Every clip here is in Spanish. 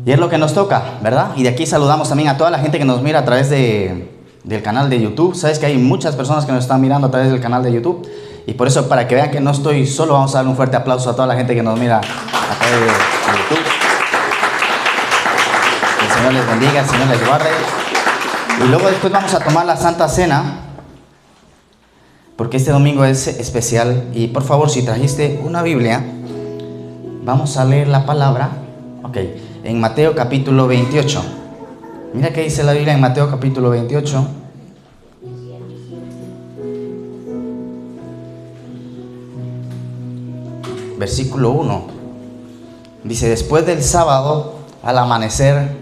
Y es lo que nos toca, ¿verdad? Y de aquí saludamos también a toda la gente que nos mira a través del canal de YouTube. Sabes que hay muchas personas que nos están mirando a través del canal de YouTube. Y por eso, para que vean que no estoy solo, vamos a darle un fuerte aplauso a toda la gente que nos mira a través de YouTube. Que el Señor les bendiga, el Señor les guarde. Y luego después vamos a tomar la Santa Cena, porque este domingo es especial. Y por favor, si trajiste una Biblia, vamos a leer la palabra. Ok, en Mateo capítulo 28. Mira qué dice la Biblia en Mateo capítulo 28. Versículo 1. Dice: después del sábado, al amanecer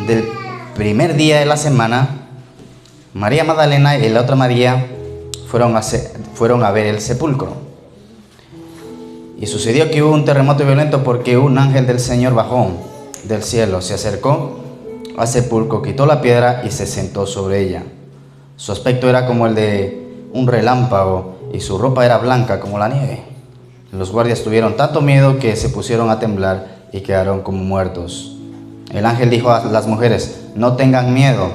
del primer día de la semana, María Magdalena y la otra María fueron a ver el sepulcro. Y sucedió que hubo un terremoto violento, porque un ángel del Señor bajó del cielo, se acercó al sepulcro, quitó la piedra y se sentó sobre ella. Su aspecto era como el de un relámpago y su ropa era blanca como la nieve. Los guardias tuvieron tanto miedo que se pusieron a temblar y quedaron como muertos. El ángel dijo a las mujeres: no tengan miedo.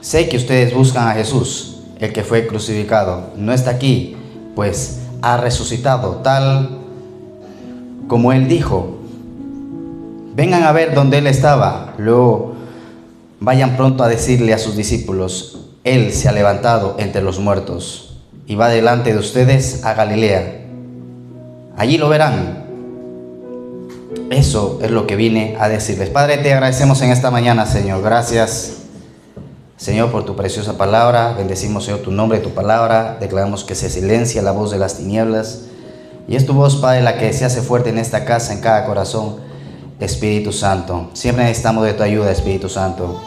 Sé que ustedes buscan a Jesús, el que fue crucificado. No está aquí, pues ha resucitado, tal como él dijo. Vengan a ver dónde él estaba. Luego vayan pronto a decirle a sus discípulos: él se ha levantado entre los muertos y va delante de ustedes a Galilea. Allí lo verán. Eso es lo que vine a decirles. Padre, te agradecemos en esta mañana, Señor. Gracias, Señor, por tu preciosa palabra. Bendecimos, Señor, tu nombre y tu palabra. Declaramos que se silencia la voz de las tinieblas. Y es tu voz, Padre, la que se hace fuerte en esta casa, en cada corazón. Espíritu Santo, siempre necesitamos de tu ayuda, Espíritu Santo,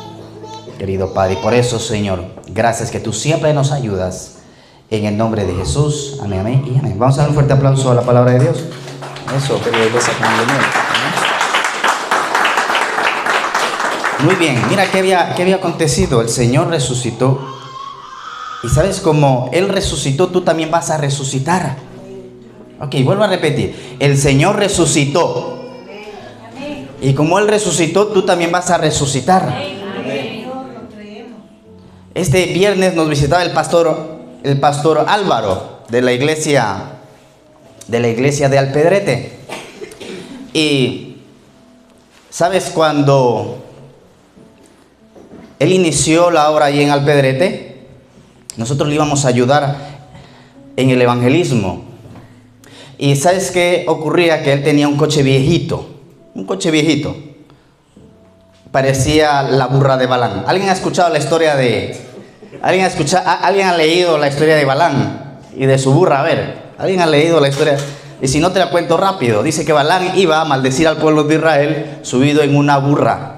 querido Padre. Y por eso, Señor, gracias que tú siempre nos ayudas. En el nombre de Jesús. Amén, amén y amén. Vamos a dar un fuerte aplauso a la palabra de Dios. Eso, que Dios bendiga. Muy bien, mira qué había acontecido. El Señor resucitó. Y sabes, como Él resucitó, tú también vas a resucitar. Ok, vuelvo a repetir. El Señor resucitó. Y como Él resucitó, tú también vas a resucitar. Este viernes nos visitaba el pastor Álvaro de la iglesia de Alpedrete. Y sabes, cuando él inició la obra ahí en Alpedrete, nosotros le íbamos a ayudar en el evangelismo. Y ¿sabes qué ocurría? Que él tenía un coche viejito. Parecía la burra de Balaam. ¿Alguien ha escuchado la historia de... ¿Alguien ha leído la historia de Balaam y de su burra? A ver, ¿alguien ha leído la historia? Y si no, te la cuento rápido. Dice que Balaam iba a maldecir al pueblo de Israel subido en una burra.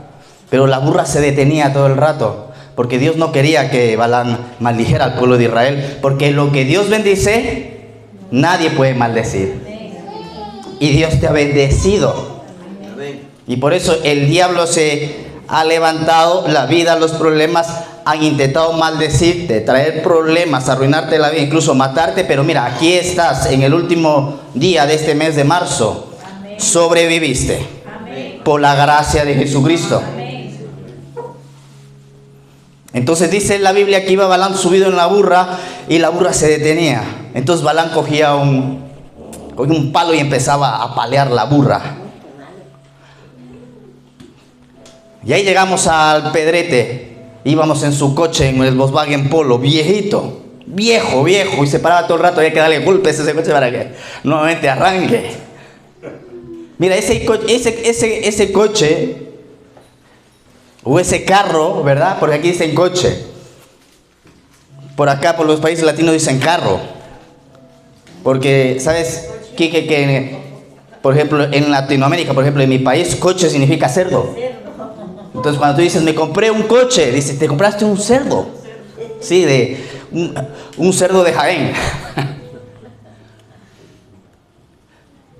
Pero la burra se detenía todo el rato, porque Dios no quería que Balaam maldijera al pueblo de Israel, porque lo que Dios bendice, nadie puede maldecir. Y Dios te ha bendecido. Y por eso el diablo se ha levantado, la vida, los problemas han intentado maldecirte, traer problemas, arruinarte la vida, incluso matarte. Pero mira, aquí estás en el último día de este mes de marzo. Amén. Sobreviviste. Amén. Por la gracia de Jesucristo. Amén. Entonces dice la Biblia que iba Balaam subido en la burra y la burra se detenía. Entonces Balaam cogía un palo y empezaba a palear la burra. Y ahí llegamos al Pedrete. Íbamos en su coche, en el Volkswagen Polo, viejo, y se paraba todo el rato. Había que darle golpes a ese coche para que nuevamente arranque. Mira, ese coche, o ese carro, ¿verdad? Porque aquí dicen coche. Por acá, por los países latinos, dicen carro. Porque, ¿sabes? Que por ejemplo, en Latinoamérica, por ejemplo, en mi país, coche significa cerdo. Entonces, cuando tú dices, me compré un coche, dices, te compraste un cerdo. Sí, un cerdo de Jaén.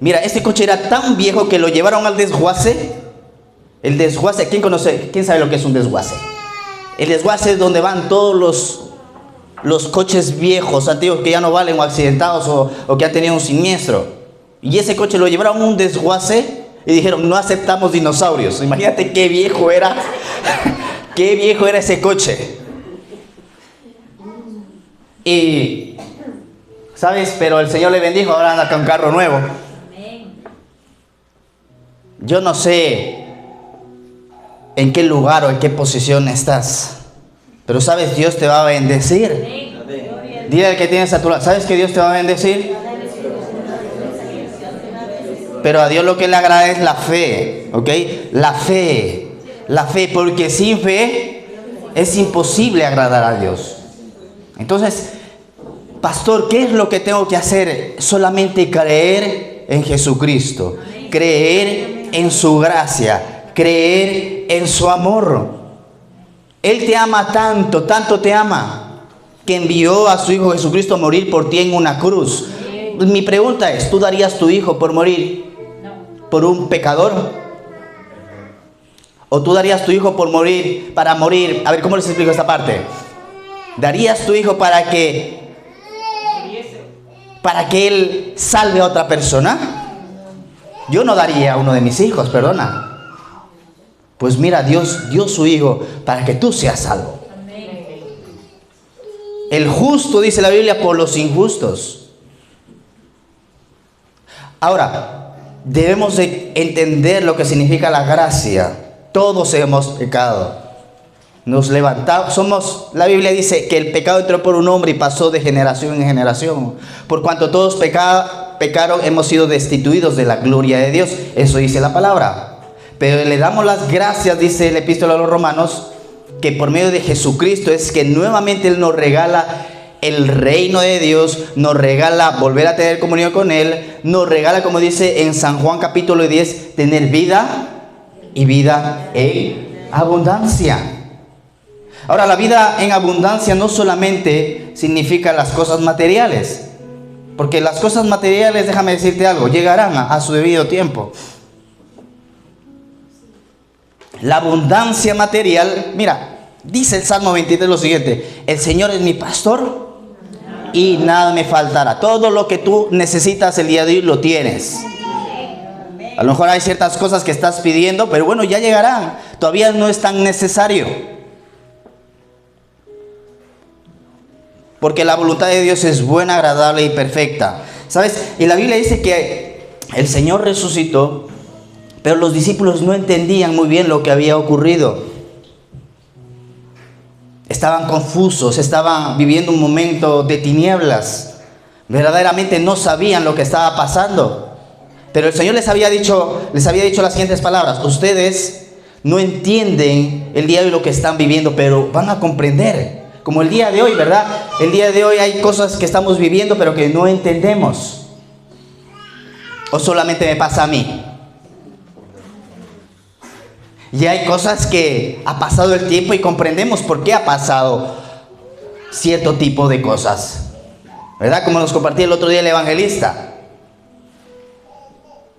Mira, este coche era tan viejo que lo llevaron al desguace. El desguace, ¿quién sabe lo que es un desguace? El desguace es donde van todos los coches viejos, antiguos, que ya no valen, o accidentados, o que han tenido un siniestro. Y ese coche lo llevaron a un desguace y dijeron, no aceptamos dinosaurios. Imagínate qué viejo era, qué viejo era ese coche. Y, ¿sabes? Pero el Señor le bendijo, ahora anda con un carro nuevo. Yo no sé en qué lugar o en qué posición estás, pero sabes, Dios te va a bendecir. Dile al que tienes a tu lado, ¿sabes que Dios te va a bendecir? Pero a Dios lo que le agrada es la fe, ¿ok? La fe, porque sin fe es imposible agradar a Dios. Entonces, pastor, ¿qué es lo que tengo que hacer? Solamente creer en Jesucristo, creer en su gracia, creer en su amor. Él te ama tanto, tanto te ama, que envió a su Hijo Jesucristo a morir por ti en una cruz. Mi pregunta es, ¿tú darías tu hijo por morir por un pecador? ¿O tú darías tu hijo por morir, para morir? A ver, ¿cómo les explico esta parte? ¿Darías tu hijo para que él salve a otra persona? Yo no daría a uno de mis hijos, perdona. Pues mira, Dios dio su hijo para que tú seas salvo. El justo, dice la Biblia, por los injustos. Ahora, debemos de entender lo que significa la gracia. Todos hemos pecado. Nos levantamos, la Biblia dice que el pecado entró por un hombre y pasó de generación en generación. Por cuanto todos pecaron, hemos sido destituidos de la gloria de Dios. Eso dice la palabra. Pero le damos las gracias, dice el epístola a los Romanos, que por medio de Jesucristo es que nuevamente Él nos regala el reino de Dios, nos regala volver a tener comunión con Él, nos regala, como dice en San Juan capítulo 10, tener vida y vida en abundancia. Ahora, la vida en abundancia no solamente significa las cosas materiales, porque las cosas materiales, déjame decirte algo, llegarán a su debido tiempo. La abundancia material, mira, dice el Salmo 23 lo siguiente: el Señor es mi pastor y nada me faltará. Todo lo que tú necesitas el día de hoy lo tienes. A lo mejor hay ciertas cosas que estás pidiendo, pero bueno, ya llegarán. Todavía no es tan necesario, porque la voluntad de Dios es buena, agradable y perfecta. ¿Sabes? Y la Biblia dice que el Señor resucitó, pero los discípulos no entendían muy bien lo que había ocurrido. Estaban confusos, estaban viviendo un momento de tinieblas. Verdaderamente no sabían lo que estaba pasando. Pero el Señor les había dicho las siguientes palabras: ustedes no entienden el día de hoy lo que están viviendo, pero van a comprender. Como el día de hoy, ¿verdad? El día de hoy hay cosas que estamos viviendo, pero que no entendemos. ¿O solamente me pasa a mí? Y hay cosas que ha pasado el tiempo y comprendemos por qué ha pasado cierto tipo de cosas, ¿verdad? Como nos compartía el otro día el evangelista.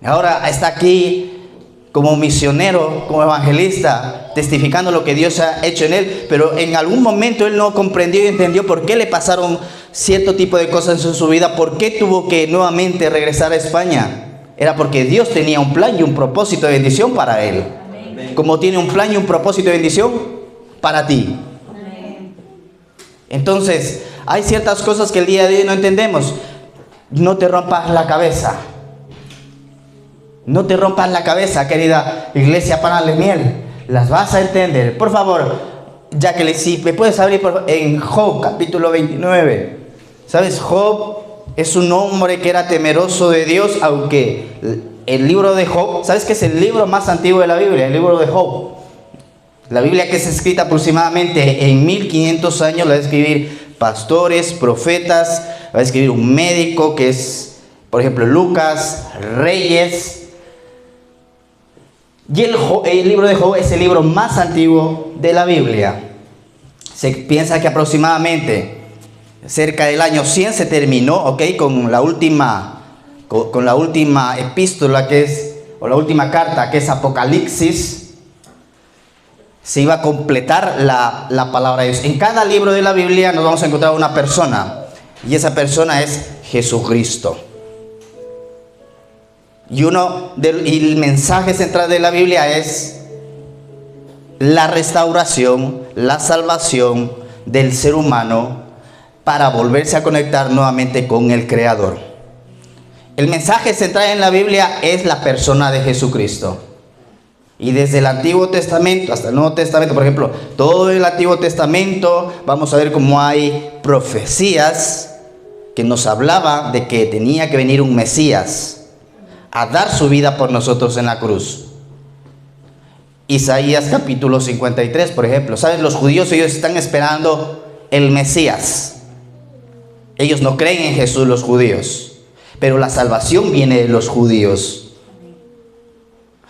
Ahora está aquí como misionero, como evangelista, testificando lo que Dios ha hecho en él, pero en algún momento él no comprendió y entendió por qué le pasaron cierto tipo de cosas en su vida, por qué tuvo que nuevamente regresar a España. Era porque Dios tenía un plan y un propósito de bendición para él, como tiene un plan y un propósito de bendición para ti. Entonces, hay ciertas cosas que el día de hoy no entendemos. No te rompas la cabeza. No te rompas la cabeza, querida iglesia Panal de Miel. Las vas a entender. Por favor, Jacqueline, si me puedes abrir en Job, capítulo 29. ¿Sabes? Job es un hombre que era temeroso de Dios, aunque el libro de Job, ¿sabes que es el libro más antiguo de la Biblia? El libro de Job. La Biblia, que es escrita aproximadamente en 1500 años, la va a escribir pastores, profetas, va a escribir un médico que es, por ejemplo, Lucas, Reyes. Y el libro de Job es el libro más antiguo de la Biblia. Se piensa que aproximadamente cerca del año 100 se terminó, ¿ok? Con la última epístola que es, o la última carta que es Apocalipsis. Se iba a completar la palabra de Dios. En cada libro de la Biblia nos vamos a encontrar una persona, y esa persona es Jesucristo. Y el mensaje central de la Biblia es la restauración, la salvación del ser humano para volverse a conectar nuevamente con el Creador. El mensaje central en la Biblia es la persona de Jesucristo. Y desde el Antiguo Testamento hasta el Nuevo Testamento, por ejemplo, todo el Antiguo Testamento, vamos a ver cómo hay profecías que nos hablaba de que tenía que venir un Mesías a dar su vida por nosotros en la cruz. Isaías capítulo 53, por ejemplo. ¿Sabes? Los judíos, ellos están esperando el Mesías. Ellos no creen en Jesús, los judíos, pero la salvación viene de los judíos.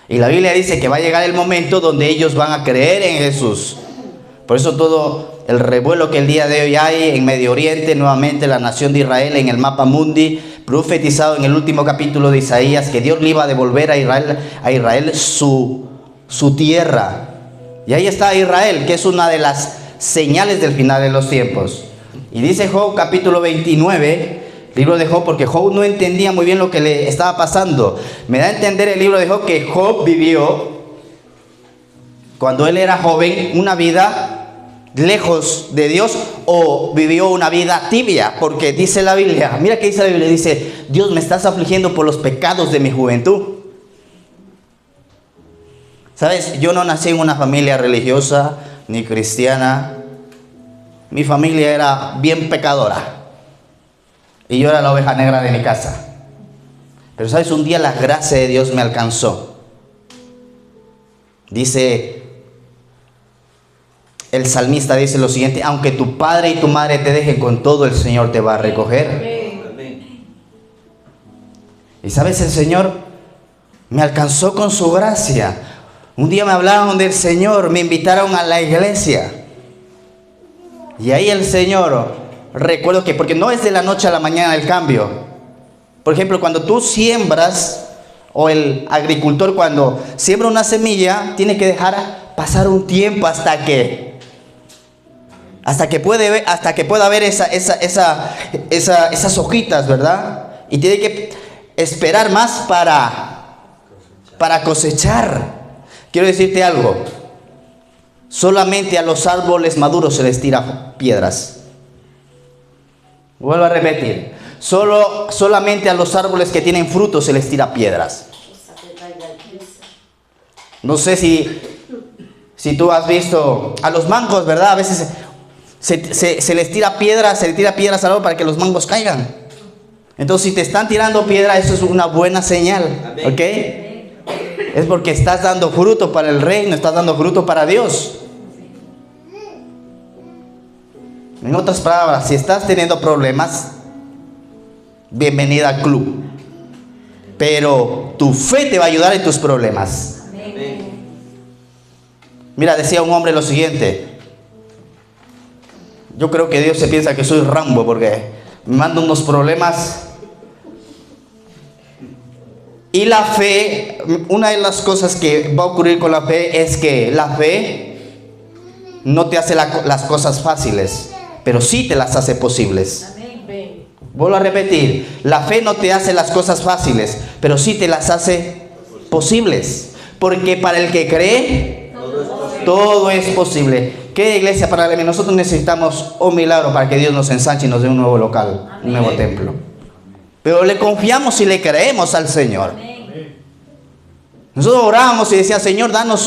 Y la Biblia dice que va a llegar el momento donde ellos van a creer en Jesús. Por eso todo el revuelo que el día de hoy hay en Medio Oriente, nuevamente la nación de Israel en el mapa mundi, profetizado en el último capítulo de Isaías, que Dios le iba a devolver a Israel su tierra. Y ahí está Israel, que es una de las señales del final de los tiempos. Y dice Job capítulo 29, libro de Job, porque Job no entendía muy bien lo que le estaba pasando. Me da a entender el libro de Job que Job vivió, cuando él era joven, una vida lejos de Dios, o vivió una vida tibia, porque dice la Biblia, mira que dice la Biblia, dice: Dios, me estás afligiendo por los pecados de mi juventud. ¿Sabes? Yo no nací en una familia religiosa ni cristiana. Mi familia era bien pecadora y yo era la oveja negra de mi casa. Pero ¿sabes? Un día la gracia de Dios me alcanzó. Dice el salmista, dice lo siguiente: aunque tu padre y tu madre te dejen, con todo el Señor te va a recoger. Y ¿sabes? El Señor me alcanzó con su gracia. Un día me hablaron del Señor, me invitaron a la iglesia. Y ahí el Señor, recuerdo que, porque no es de la noche a la mañana el cambio. Por ejemplo, cuando tú siembras, o el agricultor cuando siembra una semilla, tiene que dejar pasar un tiempo hasta que pueda ver esas hojitas, ¿verdad? Y tiene que esperar más para cosechar. Quiero decirte algo: solamente a los árboles maduros se les tira piedras. Vuelvo a repetir: solamente a los árboles que tienen frutos se les tira piedras. No sé si tú has visto a los mangos, ¿verdad? A veces se les tira piedras, se les tira piedras al árbol para que los mangos caigan. Entonces, si te están tirando piedra, eso es una buena señal, ¿ok? Es porque estás dando fruto para el reino, estás dando fruto para Dios. En otras palabras, si estás teniendo problemas, bienvenida al club. Pero tu fe te va a ayudar en tus problemas. Mira, decía un hombre lo siguiente: yo creo que Dios se piensa que soy Rambo porque me manda unos problemas. Y la fe, una de las cosas que va a ocurrir con la fe es que la fe no te hace las cosas fáciles, pero sí te las hace posibles. Vuelvo a repetir: la fe no te hace las cosas fáciles, pero sí te las hace posibles. Porque para el que cree, todo es posible. ¿Qué iglesia para la? Nosotros necesitamos un milagro para que Dios nos ensanche y nos dé un nuevo local, un nuevo templo. Pero le confiamos y le creemos al Señor. Nosotros orábamos y decíamos: Señor, danos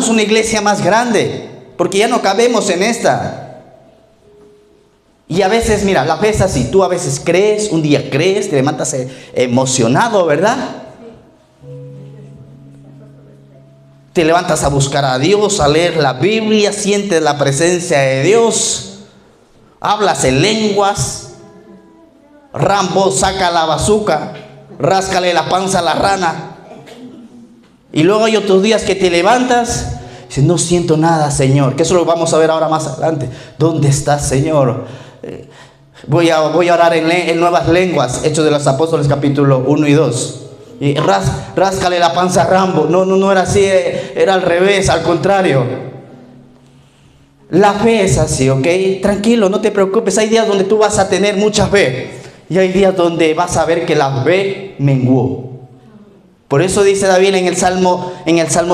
una iglesia más grande, porque ya no cabemos en esta. Y a veces, mira, la fe es así: tú a veces crees, un día crees, te levantas emocionado, ¿verdad? Te levantas a buscar a Dios, a leer la Biblia, sientes la presencia de Dios, hablas en lenguas. Rambo saca la bazuca, ráscale la panza a la rana. Y luego hay otros días que te levantas y dices: no siento nada, Señor. Que eso lo vamos a ver ahora más adelante. ¿Dónde estás, Señor? Voy a orar en nuevas lenguas. Hechos de los Apóstoles capítulo 1 y 2. Y ráscale la panza a Rambo. No era así, era al revés, al contrario. La fe es así, ¿ok? Tranquilo, no te preocupes. Hay días donde tú vas a tener mucha fe y hay días donde vas a ver que la fe menguó. Por eso dice David en el Salmo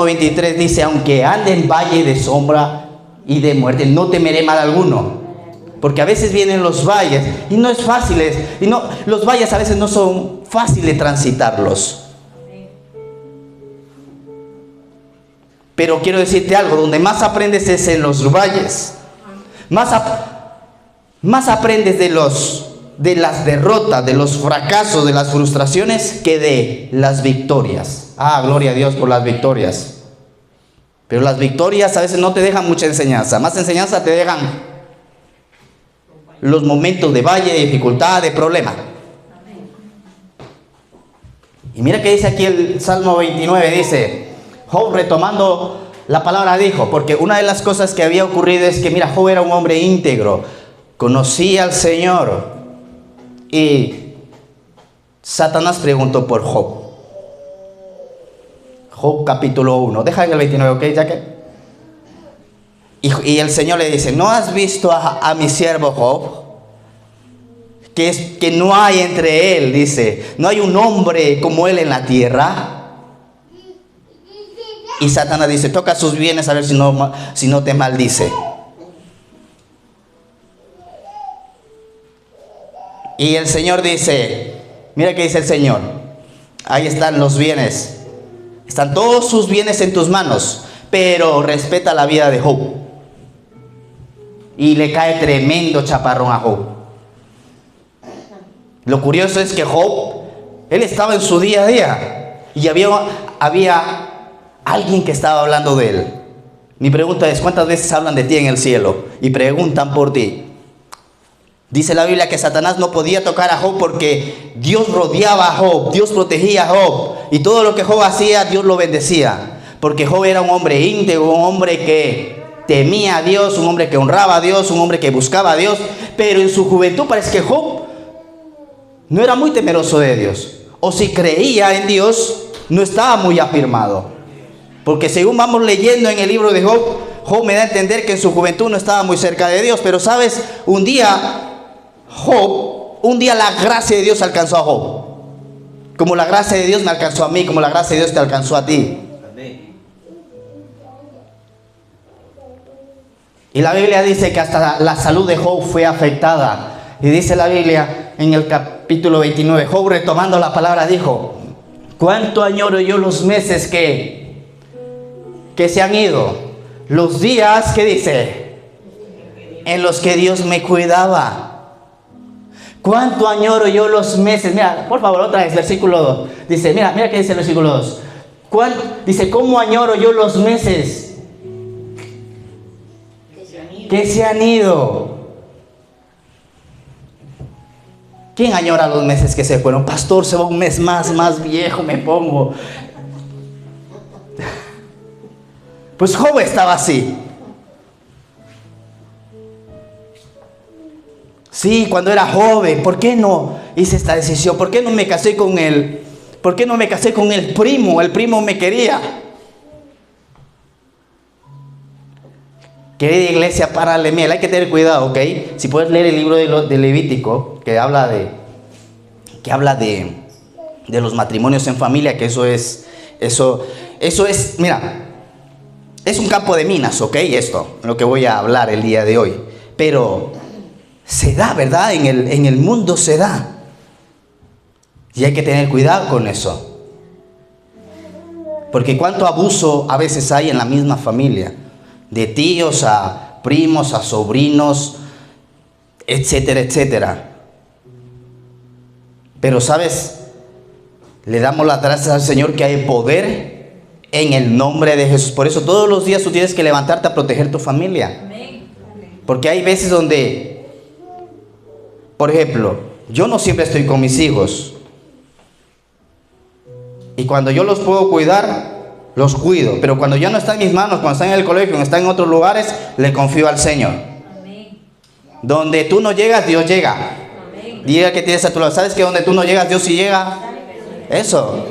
23, dice, aunque ande en valle de sombra y de muerte, no temeré mal alguno. Porque a veces vienen los valles y no es fácil, los valles a veces no son fáciles transitarlos. Pero quiero decirte algo, donde más aprendes es en los valles. Más aprendes de las derrotas, de los fracasos, de las frustraciones, que de las victorias. Gloria a Dios por las victorias. Pero las victorias a veces no te dejan mucha enseñanza. Más enseñanza te dejan los momentos de valle, de dificultad, de problema. Y mira que dice aquí el Salmo 29, dice, Job, retomando la palabra, dijo, porque una de las cosas que había ocurrido es que, mira, Job era un hombre íntegro, conocía al Señor, y Satanás preguntó por Job. Job capítulo 1, deja en el 29, ¿ok, Jaque? Y el Señor le dice, ¿no has visto a mi siervo Job? Que no hay entre él, dice, no hay un hombre como él en la tierra. Y Satanás dice, toca sus bienes a ver si no te maldice. Y el Señor dice, mira que dice el Señor, ahí están los bienes, están todos sus bienes en tus manos, pero respeta la vida de Job. Y le cae tremendo chaparrón a Job. Lo curioso es que Job, él estaba en su día a día y había alguien que estaba hablando de él. Mi pregunta es, ¿cuántas veces hablan de ti en el cielo y preguntan por ti? Dice la Biblia que Satanás no podía tocar a Job porque Dios rodeaba a Job, Dios protegía a Job, y todo lo que Job hacía, Dios lo bendecía, porque Job era un hombre íntegro, un hombre que temía a Dios, un hombre que honraba a Dios, un hombre que buscaba a Dios. Pero en su juventud parece que Job no era muy temeroso de Dios, o si creía en Dios, no estaba muy afirmado, porque según vamos leyendo en el libro de Job, Job me da a entender que en su juventud no estaba muy cerca de Dios. Pero sabes, un día la gracia de Dios alcanzó a Job, como la gracia de Dios me alcanzó a mí, como la gracia de Dios te alcanzó a ti. Y la Biblia dice que hasta la salud de Job fue afectada. Y dice la Biblia en el capítulo 29, Job, retomando la palabra, dijo, cuánto añoro yo los meses que se han ido, los días, ¿qué dice? En los que Dios me cuidaba. Cuánto añoro yo los meses. Mira, por favor, otra vez, versículo 2. Dice, mira qué dice el versículo 2. Dice, ¿cómo añoro yo los meses que se han ido? ¿Quién añora los meses que se fueron? Pastor, se va un mes más viejo me pongo. Pues Job estaba así. Sí, cuando era joven, ¿por qué no hice esta decisión? ¿Por qué no me casé con él? ¿Por qué no me casé con el primo? El primo me quería. Querida iglesia, párale, hay que tener cuidado, ¿ok? Si puedes leer el libro de Levítico, que habla de los matrimonios en familia, que eso es, mira, es un campo de minas, ¿ok? Esto, lo que voy a hablar el día de hoy. Pero se da, ¿verdad? En el mundo se da. Y hay que tener cuidado con eso. Porque cuánto abuso a veces hay en la misma familia. De tíos a primos, a sobrinos, etcétera, etcétera. Pero, ¿sabes? Le damos las gracias al Señor que hay poder en el nombre de Jesús. Por eso todos los días tú tienes que levantarte a proteger tu familia. Porque hay veces donde, por ejemplo, yo no siempre estoy con mis hijos. Y cuando yo los puedo cuidar, los cuido. Pero cuando ya no está en mis manos, cuando están en el colegio, cuando están en otros lugares, le confío al Señor. Amén. Donde tú no llegas, Dios llega. Amén. Diga que tienes a tu lado. ¿Sabes que donde tú no llegas, Dios sí llega? Eso.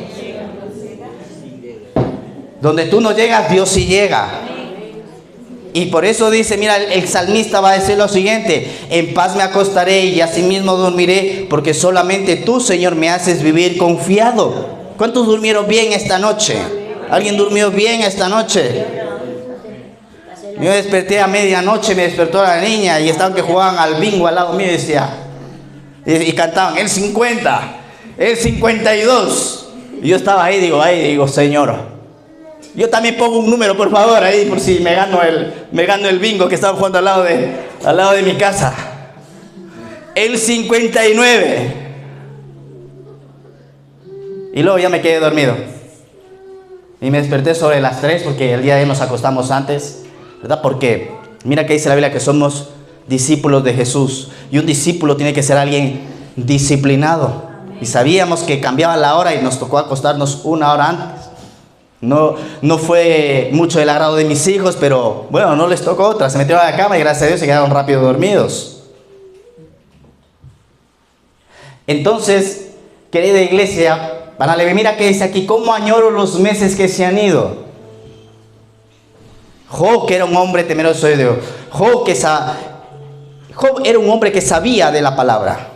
Donde tú no llegas, Dios sí llega. Y por eso dice, mira, el salmista va a decir lo siguiente: en paz me acostaré y asimismo dormiré, porque solamente tú, Señor, me haces vivir confiado. ¿Cuántos durmieron bien esta noche? ¿Alguien durmió bien esta noche? Yo me desperté a medianoche, me despertó la niña y estaban que jugaban al bingo al lado mío y decía, y cantaban el 50, el 52. Y yo estaba ahí, digo, Señor, yo también pongo un número, por favor, ahí, por si me gano el bingo que estaban jugando al lado de mi casa. El 59. Y luego ya me quedé dormido. Y me desperté sobre las 3 porque el día de hoy nos acostamos antes, ¿verdad? Porque mira que dice la Biblia que somos discípulos de Jesús. Y un discípulo tiene que ser alguien disciplinado. Y sabíamos que cambiaba la hora y nos tocó acostarnos 1 hora antes. No fue mucho del agrado de mis hijos, pero bueno, no les tocó otra. Se metieron a la cama y gracias a Dios se quedaron rápido dormidos. Entonces, querida iglesia, para leer, mira que dice aquí, ¿cómo añoro los meses que se han ido? Job, que era un hombre temeroso de Dios. Job era un hombre que sabía de la palabra,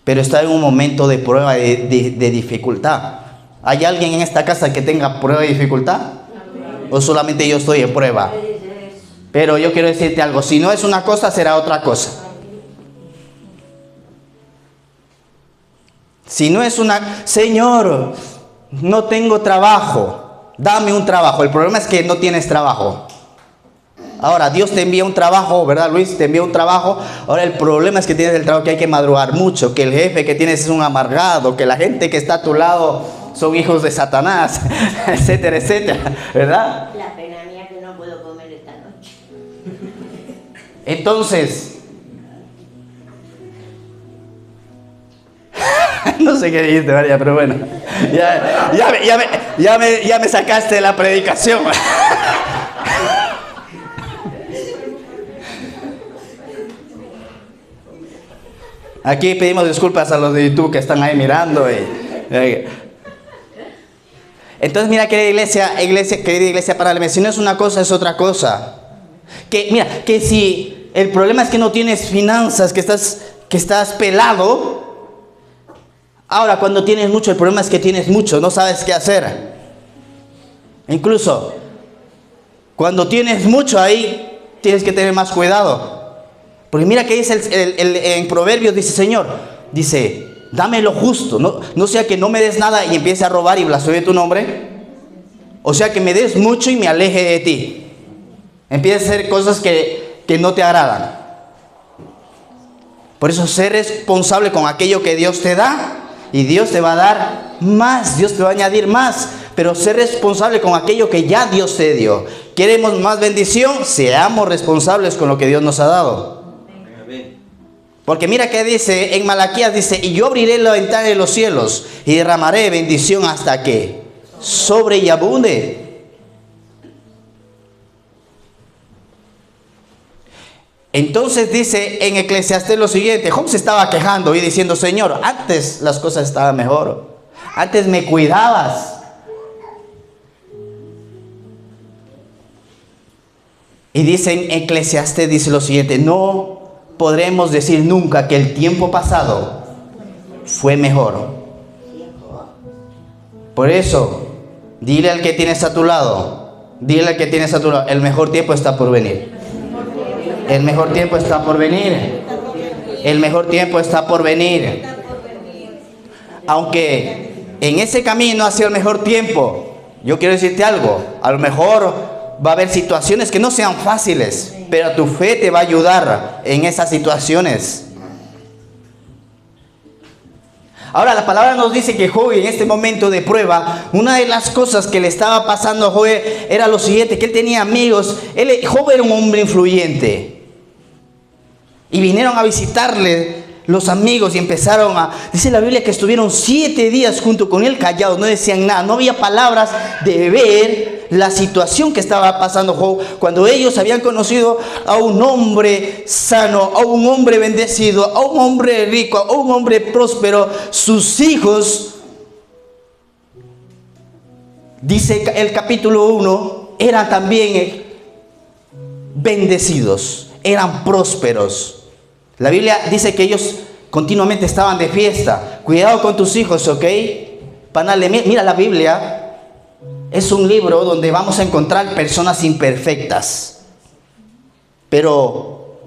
pero está en un momento de prueba, de dificultad. ¿Hay alguien en esta casa que tenga prueba y dificultad? ¿O solamente yo estoy en prueba? Pero yo quiero decirte algo, si no es una cosa, será otra cosa. Si no es Señor, no tengo trabajo, dame un trabajo. El problema es que no tienes trabajo. Ahora, Dios te envía un trabajo, ¿verdad, Luis? Te envía un trabajo. Ahora, el problema es que tienes el trabajo que hay que madrugar mucho, que el jefe que tienes es un amargado, que la gente que está a tu lado son hijos de Satanás, etcétera, etcétera, ¿verdad? La pena mía que no puedo comer esta noche. Entonces, no sé qué dijiste, María, pero bueno, ya me sacaste de la predicación. Aquí pedimos disculpas a los de YouTube que están ahí mirando. Entonces, mira, querida iglesia, para la si no es una cosa, es otra cosa. Mira, que si el problema es que no tienes finanzas, que estás pelado. Ahora, cuando tienes mucho, el problema es que tienes mucho, no sabes qué hacer. Incluso, cuando tienes mucho ahí, tienes que tener más cuidado. Porque mira que dice en Proverbios, dice, Señor, dice, dame lo justo, no sea que no me des nada y empiece a robar y blasfeme tu nombre. O sea que me des mucho y me aleje de ti. Empieza a hacer cosas que no te agradan. Por eso, sé responsable con aquello que Dios te da. Y Dios te va a dar más, Dios te va a añadir más. Pero sé responsable con aquello que ya Dios te dio. ¿Queremos más bendición? Seamos responsables con lo que Dios nos ha dado. Porque mira que dice en Malaquías, dice, y yo abriré la ventana de los cielos y derramaré bendición hasta que sobre y abunde. Entonces dice en Eclesiastés lo siguiente, Job se estaba quejando y diciendo, Señor, antes las cosas estaban mejor, antes me cuidabas. Y dice en Eclesiastés, dice lo siguiente, no podremos decir nunca que el tiempo pasado fue mejor. Por eso, dile al que tienes a tu lado, el mejor tiempo está por venir. El mejor tiempo está por venir. El mejor tiempo está por venir. Aunque en ese camino hacia el mejor tiempo, yo quiero decirte algo, a lo mejor va a haber situaciones que no sean fáciles, pero tu fe te va a ayudar en esas situaciones. Ahora, la palabra nos dice que Job, en este momento de prueba, una de las cosas que le estaba pasando a Job era lo siguiente, que él tenía amigos. Job era un hombre influyente. Y vinieron a visitarle los amigos y empezaron dice la Biblia que estuvieron 7 días junto con él callados, no decían nada, no había palabras de ver la situación que estaba pasando Job. Cuando ellos habían conocido a un hombre sano, a un hombre bendecido, a un hombre rico, a un hombre próspero, sus hijos, dice el capítulo 1, eran también bendecidos, eran prósperos. La Biblia dice que ellos continuamente estaban de fiesta. Cuidado con tus hijos, ¿ok? Mira, la Biblia es un libro donde vamos a encontrar personas imperfectas, pero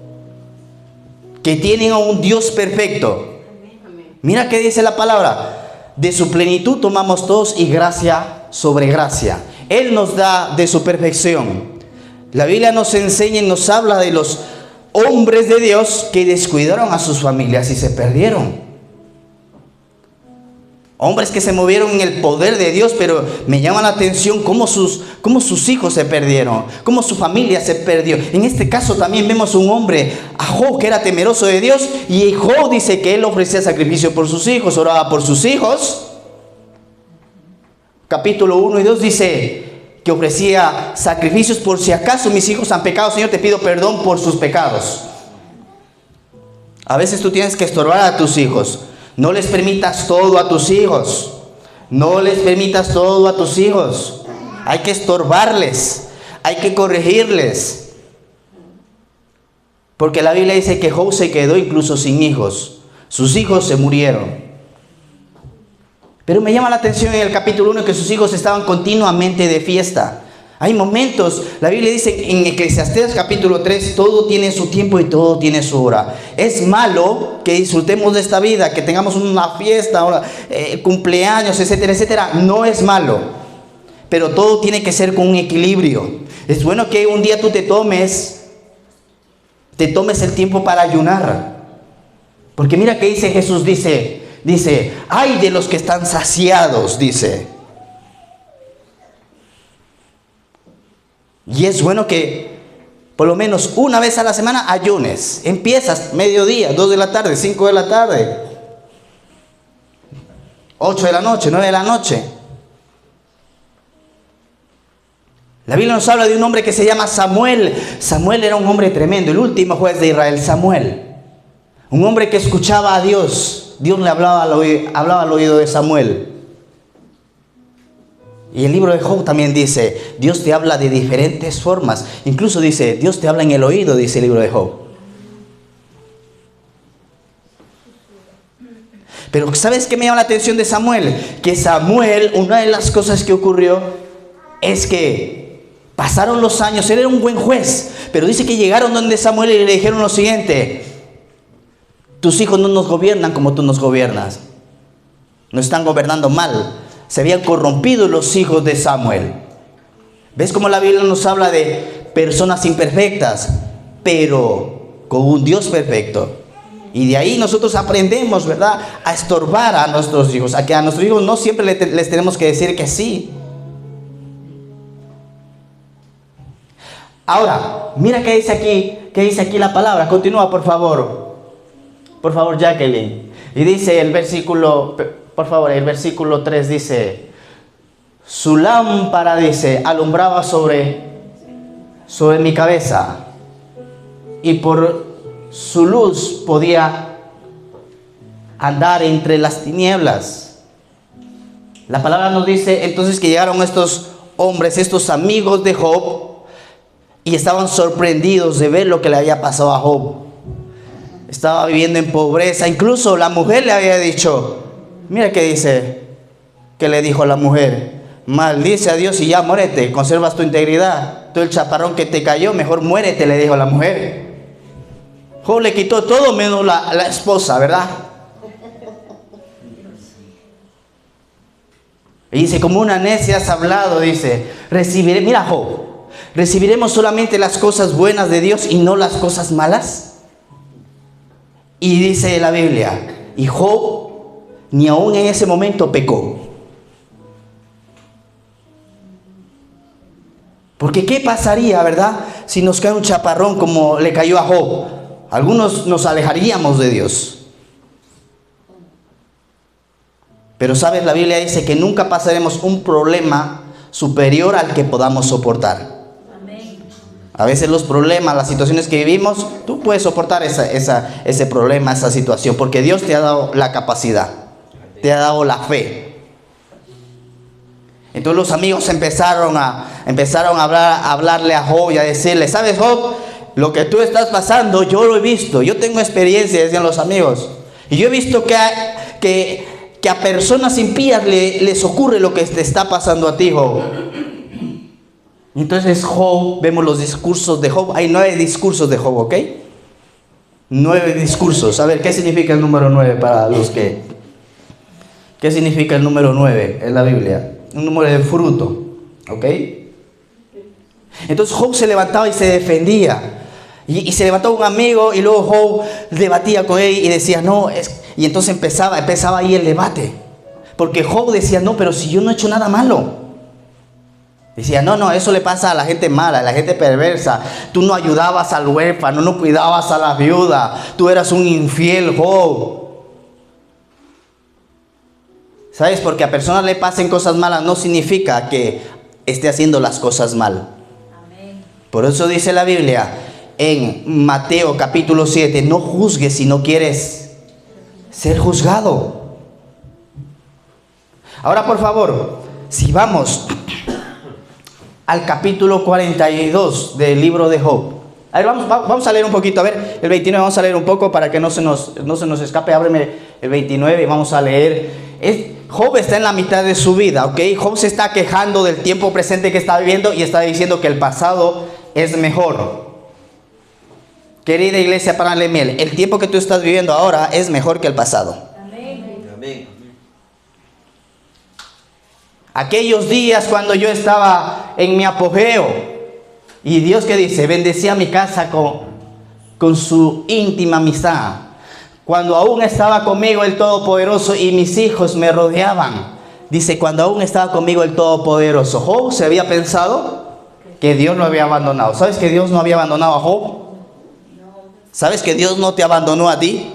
que tienen a un Dios perfecto. Mira qué dice la palabra: de su plenitud tomamos todos y gracia sobre gracia. Él nos da de su perfección. La Biblia nos enseña y nos habla de los hombres de Dios que descuidaron a sus familias y se perdieron. Hombres que se movieron en el poder de Dios, pero me llama la atención cómo sus hijos se perdieron, cómo su familia se perdió. En este caso también vemos un hombre, a Job, que era temeroso de Dios, y Job dice que él ofrecía sacrificio por sus hijos, oraba por sus hijos. Capítulo 1 y 2 dice que ofrecía sacrificios por si acaso mis hijos han pecado. Señor, te pido perdón por sus pecados. A veces tú tienes que estorbar a tus hijos. No les permitas todo a tus hijos. No les permitas todo a tus hijos. Hay que estorbarles. Hay que corregirles. Porque la Biblia dice que Job se quedó incluso sin hijos. Sus hijos se murieron. Pero me llama la atención en el capítulo 1 que sus hijos estaban continuamente de fiesta. Hay momentos, la Biblia dice en Eclesiastés capítulo 3, todo tiene su tiempo y todo tiene su hora. Es malo que disfrutemos de esta vida, que tengamos una fiesta, cumpleaños, etcétera, etcétera. No es malo, pero todo tiene que ser con un equilibrio. Es bueno que un día tú te tomes el tiempo para ayunar. Porque mira que dice Jesús, dice, ay de los que están saciados, dice. Y es bueno que por lo menos una vez a la semana ayunes. Empiezas mediodía, 2 de la tarde, 5 de la tarde, 8 de la noche, 9 de la noche. La Biblia nos habla de un hombre que se llama Samuel. Samuel era un hombre tremendo, el último juez de Israel, Samuel. Un hombre que escuchaba a Dios. Dios le hablaba al oído de Samuel. Y el libro de Job también dice, Dios te habla de diferentes formas. Incluso dice, Dios te habla en el oído, dice el libro de Job. Pero ¿sabes qué me llama la atención de Samuel? Que Samuel, una de las cosas que ocurrió es que pasaron los años. Él era un buen juez, pero dice que llegaron donde Samuel y le dijeron lo siguiente: tus hijos no nos gobiernan como tú nos gobiernas. Nos están gobernando mal. Se habían corrompido los hijos de Samuel. ¿Ves cómo la Biblia nos habla de personas imperfectas, pero con un Dios perfecto? Y de ahí nosotros aprendemos, ¿verdad?, a estorbar a nuestros hijos, a que a nuestros hijos no siempre les tenemos que decir que sí. Ahora, mira qué dice aquí la palabra. Continúa, por favor. Por favor, Jacqueline. Y dice el versículo, por favor, el versículo 3 dice: su lámpara, dice, alumbraba sobre mi cabeza, y por su luz podía andar entre las tinieblas. La palabra nos dice entonces que llegaron estos hombres, estos amigos de Job, y estaban sorprendidos de ver lo que le había pasado a Job. Estaba viviendo en pobreza. Incluso la mujer le había dicho, mira qué dice, que le dijo a la mujer: maldice a Dios y ya muérete, conservas tu integridad. Todo el chaparrón que te cayó, mejor muérete, le dijo a la mujer. Job le quitó todo menos la esposa, ¿verdad? Y dice, como una necia has hablado, dice, mira Job, ¿recibiremos solamente las cosas buenas de Dios y no las cosas malas? Y dice la Biblia, y Job ni aún en ese momento pecó. Porque ¿qué pasaría, verdad, si nos cae un chaparrón como le cayó a Job? Algunos nos alejaríamos de Dios. Pero sabes, la Biblia dice que nunca pasaremos un problema superior al que podamos soportar. A veces los problemas, las situaciones que vivimos, tú puedes soportar ese problema, esa situación, porque Dios te ha dado la capacidad, te ha dado la fe. Entonces los amigos empezaron a hablarle a Job y a decirle, ¿sabes, Job? Lo que tú estás pasando, yo lo he visto, yo tengo experiencia, decían los amigos. Y yo he visto que a personas impías les ocurre lo que te está pasando a ti, Job. Entonces Job, vemos los discursos de Job. Hay 9 discursos de Job, ¿ok? 9 discursos. A ver, ¿qué significa el número 9 para los que... ¿Qué significa el número 9 en la Biblia? Un número de fruto, ¿ok? Entonces Job se levantaba y se defendía. Y se levantó un amigo y luego Job debatía con él y decía, no, y entonces empezaba ahí el debate. Porque Job decía, no, pero si yo no he hecho nada malo. Decía, no, eso le pasa a la gente mala, a la gente perversa. Tú no ayudabas al huérfano, no cuidabas a la viuda. Tú eras un infiel, Job. ¿Sabes? Porque a personas le pasen cosas malas no significa que esté haciendo las cosas mal. Amén. Por eso dice la Biblia en Mateo capítulo 7, no juzgues si no quieres ser juzgado. Ahora, por favor, si vamos al capítulo 42 del libro de Job. A ver, vamos a leer un poquito. A ver, el 29 vamos a leer un poco para que no se nos escape. Ábreme el 29 y vamos a leer. Job está en la mitad de su vida, ¿ok? Job se está quejando del tiempo presente que está viviendo y está diciendo que el pasado es mejor. Querida iglesia Paranlemiel, el tiempo que tú estás viviendo ahora es mejor que el pasado. Amén. Amén. Aquellos días cuando yo estaba en mi apogeo, y Dios que dice, bendecía mi casa con su íntima amistad. Cuando aún estaba conmigo el Todopoderoso y mis hijos me rodeaban. Dice, cuando aún estaba conmigo el Todopoderoso. Job se había pensado que Dios lo había abandonado. ¿Sabes que Dios no había abandonado a Job? ¿Sabes que Dios no te abandonó a ti?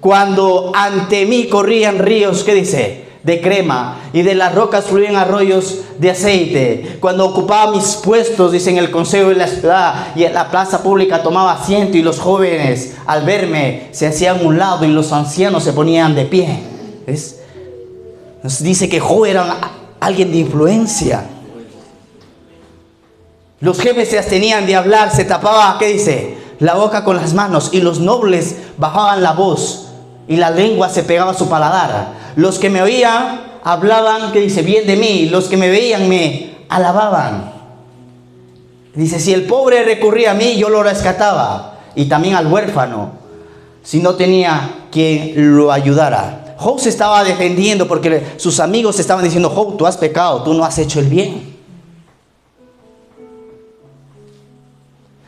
Cuando ante mí corrían ríos, ¿qué dice? De crema, y de las rocas fluían arroyos de aceite. Cuando ocupaba mis puestos, dice, en el consejo de la ciudad y en la plaza pública tomaba asiento, y los jóvenes al verme se hacían a un lado y los ancianos se ponían de pie. ¿Ves? Nos dice que Job era alguien de influencia. Los jefes se abstenían de hablar, se tapaba, ¿qué dice? La boca con las manos, y los nobles bajaban la voz y la lengua se pegaba a su paladar. Los que me oían hablaban, ¿qué dice? Bien de mí. Los que me veían me alababan. Dice, si el pobre recurría a mí, yo lo rescataba. Y también al huérfano, si no tenía quien lo ayudara. Job se estaba defendiendo porque sus amigos estaban diciendo, Job, tú has pecado, tú no has hecho el bien.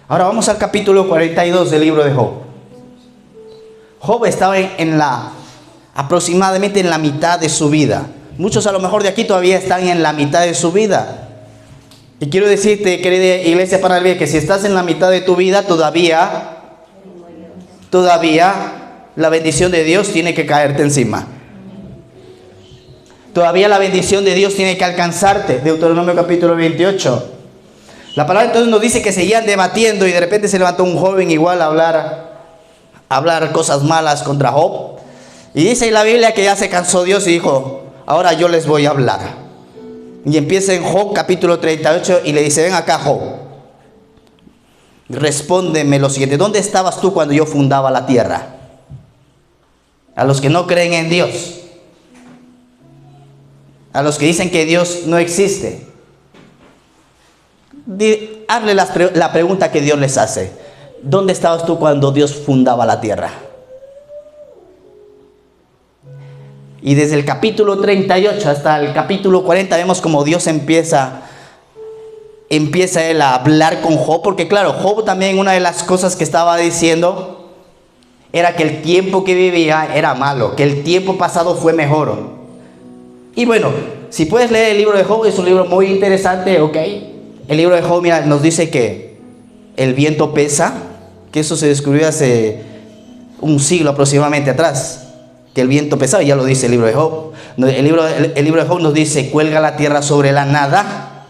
Ahora vamos al capítulo 42 del libro de Job. Job estaba aproximadamente en la mitad de su vida. Muchos a lo mejor de aquí todavía están en la mitad de su vida. Y quiero decirte, querida iglesia Paranlemiel, que si estás en la mitad de tu vida, todavía la bendición de Dios tiene que caerte encima. Todavía la bendición de Dios tiene que alcanzarte. Deuteronomio capítulo 28. La palabra entonces nos dice que seguían debatiendo y de repente se levantó un joven igual a hablar cosas malas contra Job. Y dice en la Biblia que ya se cansó Dios y dijo, ahora yo les voy a hablar. Y empieza en Job capítulo 38 y le dice, ven acá Job, respóndeme lo siguiente, ¿dónde estabas tú cuando yo fundaba la tierra? A los que no creen en Dios, a los que dicen que Dios no existe, hazle la pregunta que Dios les hace. ¿Dónde estabas tú cuando Dios fundaba la tierra? Y desde el capítulo 38 hasta el capítulo 40 vemos como Dios empieza él a hablar con Job. Porque claro, Job también, una de las cosas que estaba diciendo era que el tiempo que vivía era malo, que el tiempo pasado fue mejor. Y bueno, si puedes leer el libro de Job, es un libro muy interesante, ¿ok? El libro de Job, mira, nos dice que el viento pesa, que eso se descubrió hace un siglo aproximadamente atrás, que el viento pesaba, ya lo dice el libro de Job. El libro de Job nos dice, cuelga la tierra sobre la nada,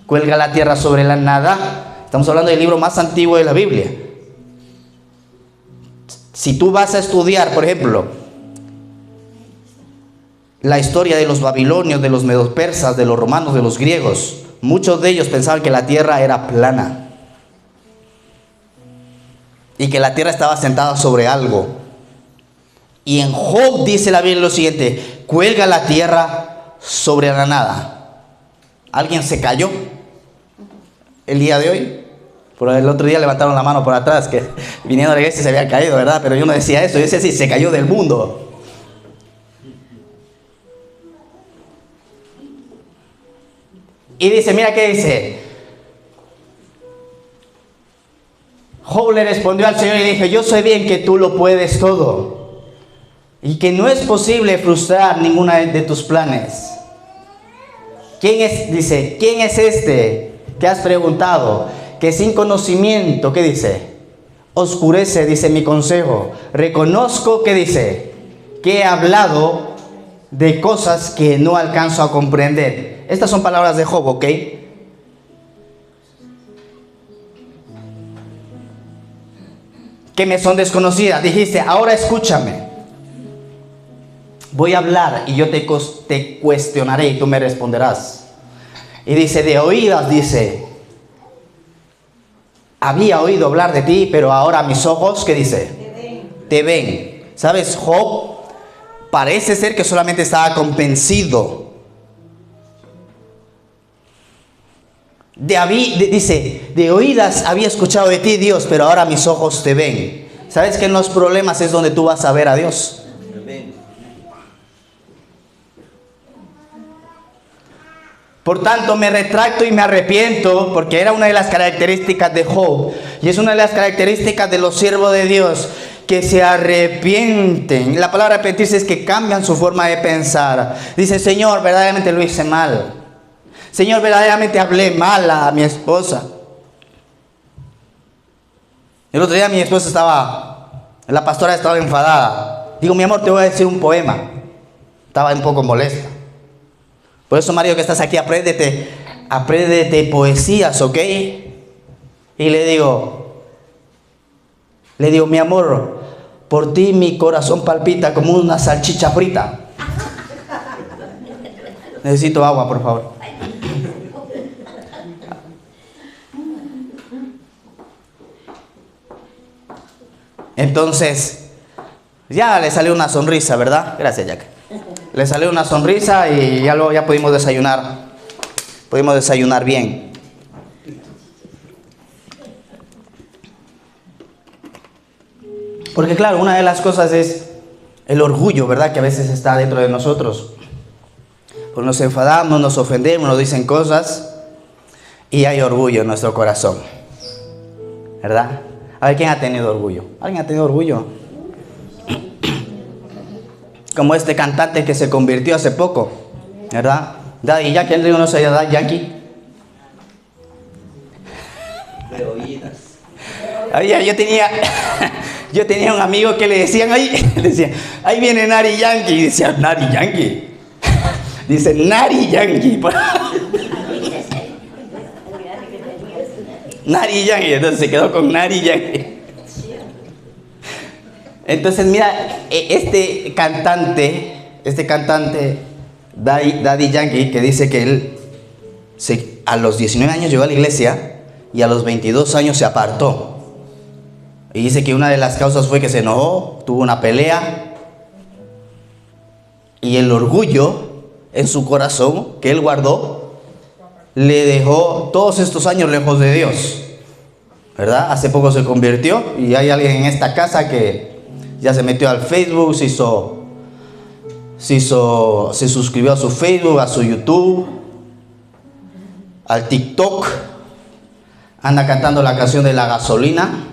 cuelga la tierra sobre la nada. Estamos hablando del libro más antiguo de la Biblia. Si tú vas a estudiar, por ejemplo, la historia de los babilonios, de los medos persas, de los romanos, de los griegos, muchos de ellos pensaban que la tierra era plana. y que la tierra estaba sentada sobre algo. Y en Job dice la Biblia lo siguiente: cuelga la tierra sobre la nada. ¿Alguien se cayó el día de hoy? Por el otro día levantaron la mano por atrás, que viniendo a la iglesia se había caído, ¿verdad? Pero yo no decía eso, yo decía sí, se cayó del mundo. Y dice, mira qué dice. Job le respondió al Señor y dijo: yo sé bien que tú lo puedes todo y que no es posible frustrar ninguna de tus planes. ¿Quién es? Dice, ¿quién es este que has preguntado? Que sin conocimiento, ¿qué dice? Oscurece, dice, mi consejo. Reconozco, ¿qué dice? Que he hablado de cosas que no alcanzo a comprender. Estas son palabras de Job, ¿ok? Que me son desconocidas. Dijiste, ahora escúchame. Voy a hablar y yo te cuestionaré y tú me responderás. Y dice, de oídas, dice, había oído hablar de ti, pero ahora mis ojos, ¿qué dice? Te ven. ¿Sabes? Job parece ser que solamente estaba convencido. Dice, de oídas había escuchado de ti, Dios, pero ahora mis ojos te ven. ¿Sabes que en los problemas es donde tú vas a ver a Dios? Por tanto, me retracto y me arrepiento, porque era una de las características de Job, y es una de las características de los siervos de Dios, que se arrepienten. La palabra arrepentirse es que cambian su forma de pensar. Dice, Señor, verdaderamente lo hice mal. Señor, verdaderamente hablé mal a mi esposa. El otro día mi esposa la pastora estaba enfadada. Digo, mi amor, te voy a decir un poema. Estaba un poco molesta. Por eso, marido, que estás aquí, apréndete poesías, ¿ok? Y le digo, mi amor, por ti mi corazón palpita como una salchicha frita. Necesito agua, por favor. Entonces, ya le salió una sonrisa, ¿verdad? Gracias, Jack. Le salió una sonrisa y ya pudimos desayunar. Pudimos desayunar bien. Porque claro, una de las cosas es el orgullo, ¿verdad? Que a veces está dentro de nosotros. Pues nos enfadamos, nos ofendemos, nos dicen cosas y hay orgullo en nuestro corazón, ¿verdad? A ver, ¿quién ha tenido orgullo? ¿Alguien ha tenido orgullo? Como este cantante que se convirtió hace poco, ¿verdad? Daddy Yankee, ¿alguien no sabía Daddy Yankee? De oídas. Yo tenía un amigo que le decían, ahí viene Nari Yankee, y decía, Nari Yankee. Dice, Nari Yankee. Nari Yankee, entonces se quedó con Nari Yankee. Entonces mira, este cantante, Daddy Yankee, que dice que él a los 19 años llegó a la iglesia y a los 22 años se apartó. Y dice que una de las causas fue que se enojó, tuvo una pelea y el orgullo en su corazón que él guardó le dejó todos estos años lejos de Dios, ¿verdad? Hace poco se convirtió y hay alguien en esta casa que ya se metió al Facebook, se suscribió a su Facebook, a su YouTube, al TikTok. Anda cantando la canción de la gasolina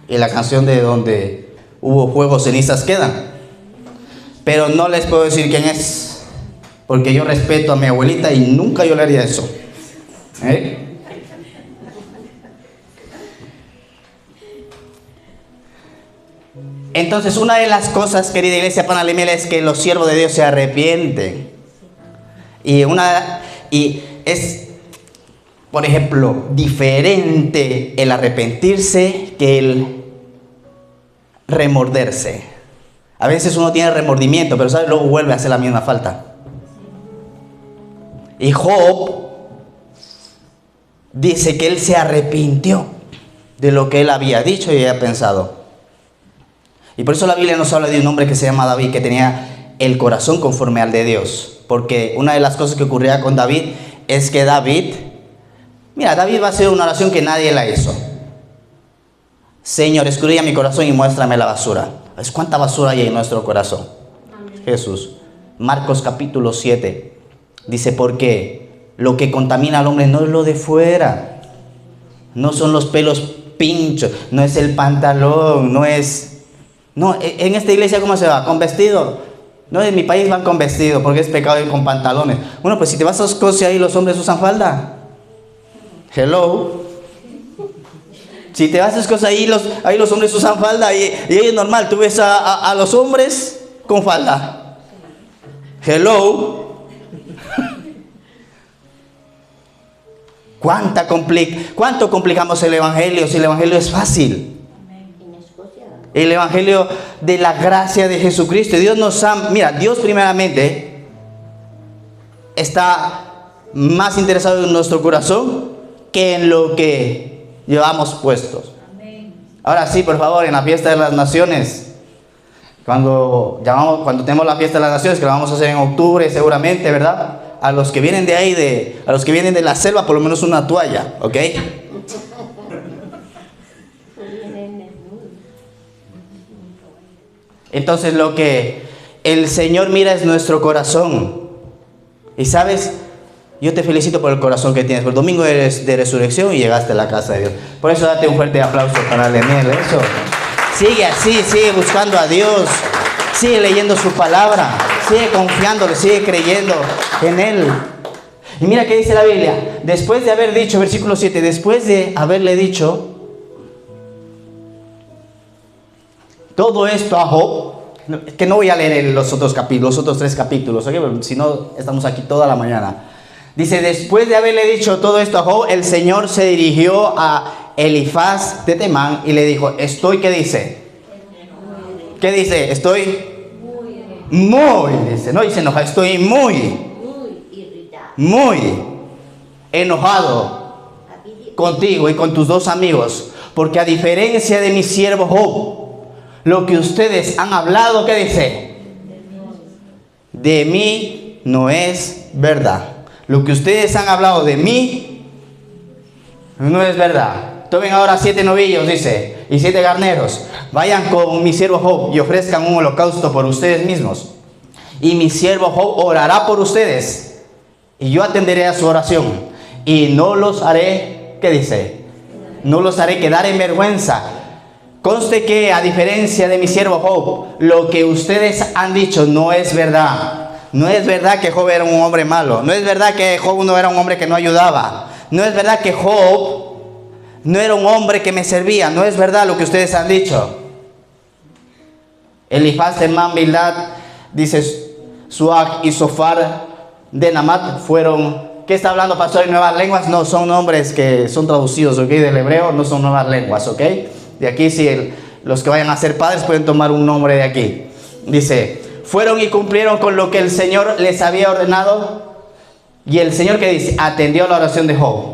y la canción de donde hubo fuego, cenizas quedan. Pero no les puedo decir quién es, porque yo respeto a mi abuelita y nunca yo le haría eso. Entonces, una de las cosas, querida iglesia Panalimiel, es que los siervos de Dios se arrepienten. Y es, por ejemplo, diferente el arrepentirse que el remorderse. A veces uno tiene remordimiento, pero ¿sabes? Luego vuelve a hacer la misma falta. Y Job dice que él se arrepintió de lo que él había dicho y había pensado. Y por eso la Biblia nos habla de un hombre que se llama David, que tenía el corazón conforme al de Dios. Porque una de las cosas que ocurría con David es que David va a hacer una oración que nadie la hizo. Señor, escudriña mi corazón y muéstrame la basura. ¿Sabes cuánta basura hay en nuestro corazón? Amén. Jesús. Marcos capítulo 7 dice, porque lo que contamina al hombre no es lo de fuera, no son los pelos pinchos, no es el pantalón, no, en esta iglesia ¿cómo se va? ¿Con vestido? No, en mi país van con vestido porque es pecado ir con pantalones. Bueno, pues si te vas a Escocia ahí los hombres usan falda. Hello. Si te vas a Escocia ahí los hombres usan falda y es normal, tú ves a los hombres con falda. Hello. ¿Cuánto complicamos el evangelio si el evangelio es fácil? El evangelio de la gracia de Jesucristo. Dios primeramente está más interesado en nuestro corazón que en lo que llevamos puestos. Ahora sí, por favor, en la fiesta de las naciones, cuando tenemos la fiesta de las naciones, que la vamos a hacer en octubre seguramente, ¿verdad? A los que vienen de ahí, a los que vienen de la selva, por lo menos una toalla, ¿ok? Entonces lo que el Señor mira es nuestro corazón. Y sabes, yo te felicito por el corazón que tienes. Por el domingo eres de resurrección y llegaste a la casa de Dios. Por eso date un fuerte aplauso para Lemiel. Eso. Sigue así, sigue buscando a Dios. Sigue leyendo su palabra. Sigue confiándole, sigue creyendo en Él. Y mira qué dice la Biblia. Después de haber dicho, versículo 7, después de haberle dicho todo esto a Job, que no voy a leer los otros 3 capítulos, ¿okay? Si no, estamos aquí toda la mañana. Dice, después de haberle dicho todo esto a Job, el Señor se dirigió a Elifaz de Temán y le dijo, ¿qué dice? ¿Qué dice? Estoy muy, dice, no dice enoja, estoy muy enojado contigo y con tus 2 amigos, porque a diferencia de mi siervo Job, lo que ustedes han hablado, ¿qué dice? De mí no es verdad. Lo que ustedes han hablado de mí no es verdad. Tomen ahora 7 novillos, dice, y 7 carneros. Vayan con mi siervo Job y ofrezcan un holocausto por ustedes mismos. Y mi siervo Job orará por ustedes. Y yo atenderé a su oración. Y no los haré, ¿qué dice? No los haré quedar en vergüenza. Conste que, a diferencia de mi siervo Job, lo que ustedes han dicho no es verdad. No es verdad que Job era un hombre malo. No es verdad que Job no era un hombre que no ayudaba. No es verdad que Job no era un hombre que me servía. No es verdad lo que ustedes han dicho. Elifaz de Bildad, dice, Suag y Sofar de Namat fueron... ¿Qué está hablando, pastor, en nuevas lenguas? No, son nombres que son traducidos, ¿ok? Del hebreo, no son nuevas lenguas, ¿ok? De aquí, si los que vayan a ser padres pueden tomar un nombre de aquí. Dice, fueron y cumplieron con lo que el Señor les había ordenado. Y el Señor, ¿qué dice? Atendió la oración de Job.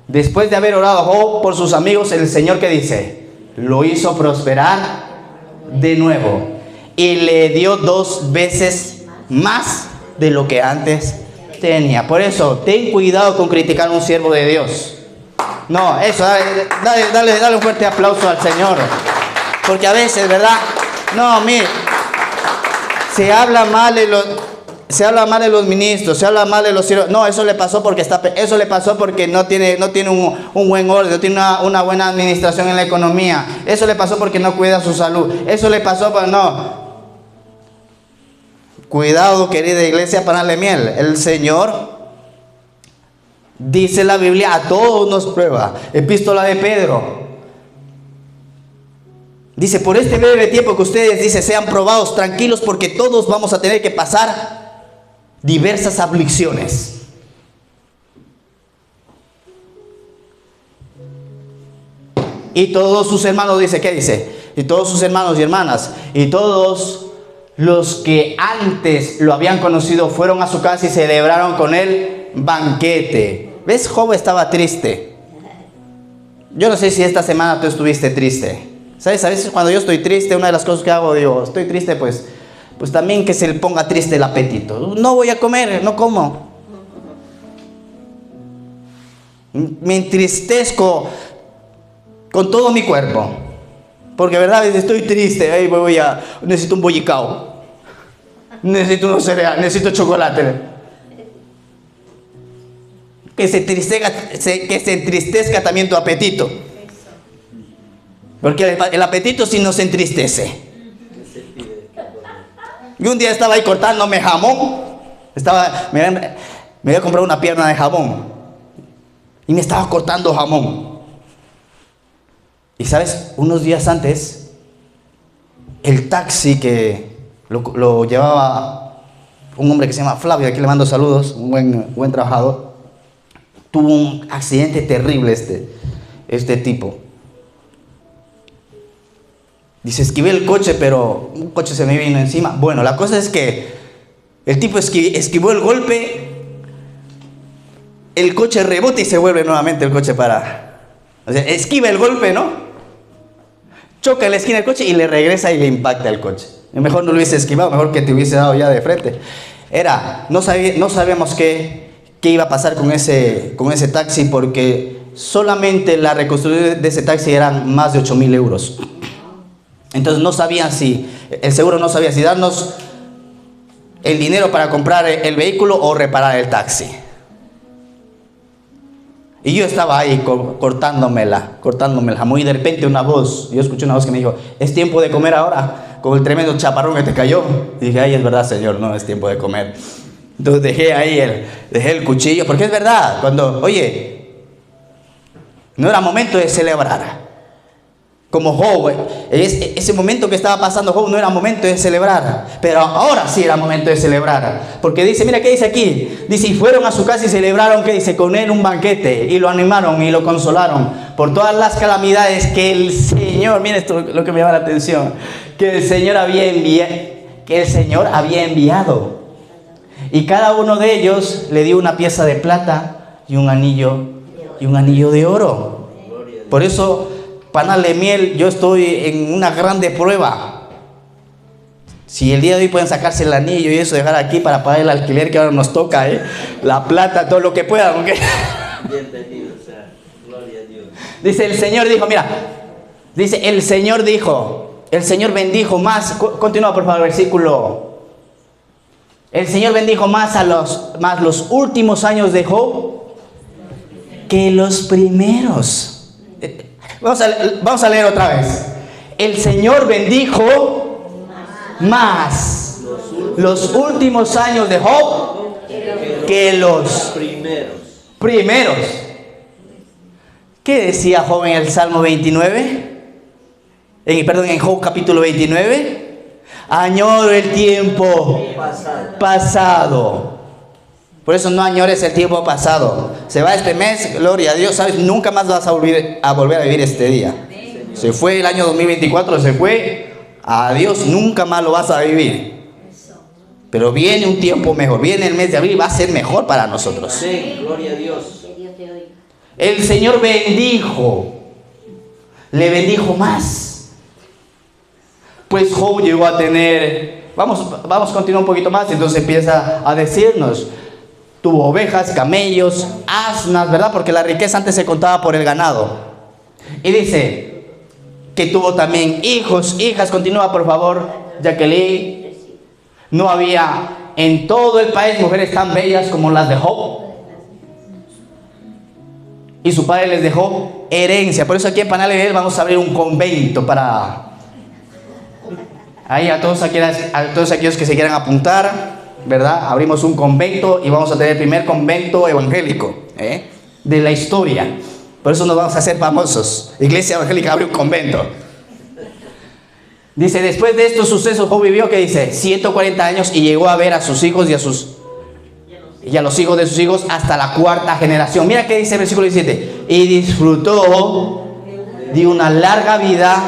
Después de haber orado Job por sus amigos, el Señor, ¿qué dice? Lo hizo prosperar de nuevo. Y le dio 2 veces más de lo que antes tenía. Por eso, ten cuidado con criticar a un siervo de Dios. No, eso, dale un fuerte aplauso al Señor. Porque a veces, ¿verdad? No, mire, se habla mal de los ministros, se habla mal de los siervos. No, eso le pasó porque no tiene un buen orden, no tiene una buena administración en la economía. Eso le pasó porque no cuida su salud. Eso le pasó porque no. Cuidado, querida iglesia, para darle miel. El Señor, dice la Biblia, a todos nos prueba. Epístola de Pedro. Dice, por este breve tiempo que ustedes, dice, sean probados, tranquilos, porque todos vamos a tener que pasar diversas aflicciones. Y todos sus hermanos, dice, ¿qué dice? Y todos sus hermanos y hermanas, y todos los que antes lo habían conocido fueron a su casa y celebraron con él banquete. ¿Ves? Job estaba triste. Yo no sé si esta semana tú estuviste triste. ¿Sabes? A veces cuando yo estoy triste, una de las cosas que hago, digo, estoy triste, pues también que se le ponga triste el apetito. No voy a comer, no como. Me entristezco con todo mi cuerpo. Porque, ¿verdad? A veces estoy triste, ahí necesito un bollicao. Necesito unos cereales, necesito chocolate. Que se entristezca también tu apetito. Porque el apetito sí nos entristece. Yo un día estaba ahí cortándome jamón. Me iba a comprar una pierna de jamón. Y me estaba cortando jamón. Y sabes, unos días antes, el taxi que lo llevaba un hombre que se llama Flavio, aquí le mando saludos, un buen trabajador, tuvo un accidente terrible este tipo. Dice, esquivé el coche, pero un coche se me vino encima. Bueno, la cosa es que el tipo esquivó el golpe, el coche rebota y se vuelve nuevamente el coche para... O sea, esquiva el golpe, ¿no? Choca en la esquina del coche y le regresa y le impacta el coche. Mejor no lo hubiese esquivado, mejor que te hubiese dado ya de frente. No sabíamos qué iba a pasar con ese taxi, porque solamente la reconstrucción de ese taxi eran más de 8.000 euros. Entonces no sabían el seguro no sabía si darnos el dinero para comprar el vehículo o reparar el taxi. Y yo estaba ahí cortándome el jamón, y de repente yo escuché una voz que me dijo, ¿es tiempo de comer ahora? Con el tremendo chaparrón que te cayó. Y dije, ay, es verdad, Señor, no es tiempo de comer. Entonces dejé el cuchillo, porque es verdad, no era momento de celebrar. Como Job, ese momento que estaba pasando Job no era momento de celebrar, pero ahora sí era momento de celebrar, porque dice, mira qué dice aquí, dice, y fueron a su casa y celebraron, que dice, con él un banquete, y lo animaron y lo consolaron por todas las calamidades que el Señor, mira esto lo que me llama la atención, que el Señor había enviado, y cada uno de ellos le dio una pieza de plata y un anillo de oro. Por eso, panal de miel, yo estoy en una grande prueba. Si el día de hoy pueden sacarse el anillo y eso, dejar aquí para pagar el alquiler que ahora nos toca, la plata, todo lo que puedan, ¿okay? Bienvenido sea, gloria a Dios. Dice el Señor dijo, el Señor bendijo más, continúa por favor el versículo. El Señor bendijo más los últimos años de Job que los primeros. Vamos a leer otra vez. El Señor bendijo más los últimos años de Job que los primeros. ¿Qué decía Job en el Salmo 29? En Job capítulo 29. Añoro el tiempo pasado. Por eso no añores el tiempo pasado. Se va este mes, gloria a Dios, ¿sabes? Nunca más vas a volver a vivir este día. Se fue el año 2024, se fue. Adiós, nunca más lo vas a vivir. Pero viene un tiempo mejor, viene el mes de abril, va a ser mejor para nosotros. Sí, gloria a Dios. El Señor le bendijo más. Pues Job llegó a tener, vamos a continuar un poquito más, entonces empieza a decirnos, tuvo ovejas, camellos, asnas, ¿verdad? Porque la riqueza antes se contaba por el ganado. Y dice que tuvo también hijos, hijas, continúa por favor, Jacqueline. No había en todo el país mujeres tan bellas como las de Job. Y su padre les dejó herencia. Por eso aquí en Panal de Él vamos a abrir un convento para... Ahí a todos aquellos que se quieran apuntar, ¿verdad? Abrimos un convento y vamos a tener el primer convento evangélico de la historia. Por eso nos vamos a hacer famosos. Iglesia Evangélica abre un convento. Dice, después de estos sucesos, Job vivió, ¿qué dice? 140 años y llegó a ver a sus hijos y a los hijos de sus hijos hasta la cuarta generación. Mira qué dice el versículo 17. Y disfrutó de una larga vida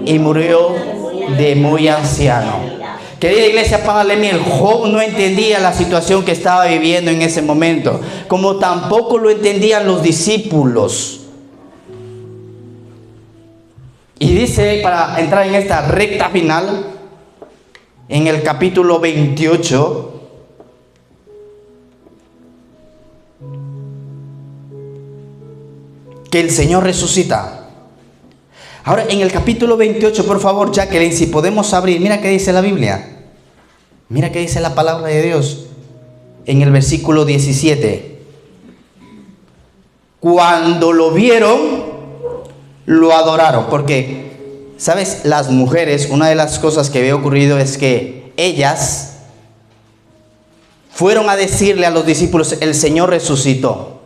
y murió de muy anciano. Querida iglesia Panal de Miel, Job no entendía la situación que estaba viviendo en ese momento, como tampoco lo entendían los discípulos. Y dice, para entrar en esta recta final, en el capítulo 28, que el Señor resucita. Ahora, en el capítulo 28, por favor, Jacqueline, si podemos abrir, mira qué dice la Biblia. Mira qué dice la palabra de Dios. En el versículo 17. Cuando lo vieron, lo adoraron. Porque, ¿sabes? Las mujeres, una de las cosas que había ocurrido es que ellas fueron a decirle a los discípulos, el Señor resucitó.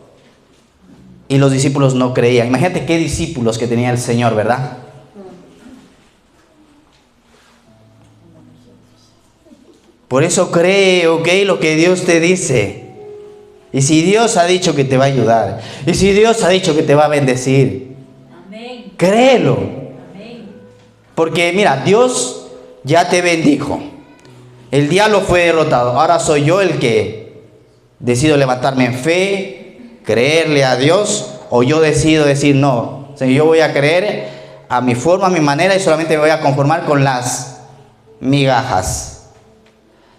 Y los discípulos no creían. Imagínate qué discípulos que tenía el Señor, ¿verdad? Por eso cree, ¿ok? Lo que Dios te dice. Y si Dios ha dicho que te va a ayudar, y si Dios ha dicho que te va a bendecir, amén, créelo. Amén. Porque mira, Dios ya te bendijo. El diablo fue derrotado. Ahora soy yo el que decido levantarme en fe, creerle a Dios, o yo decido decir no, o sea, yo voy a creer a mi forma, a mi manera, y solamente me voy a conformar con las migajas.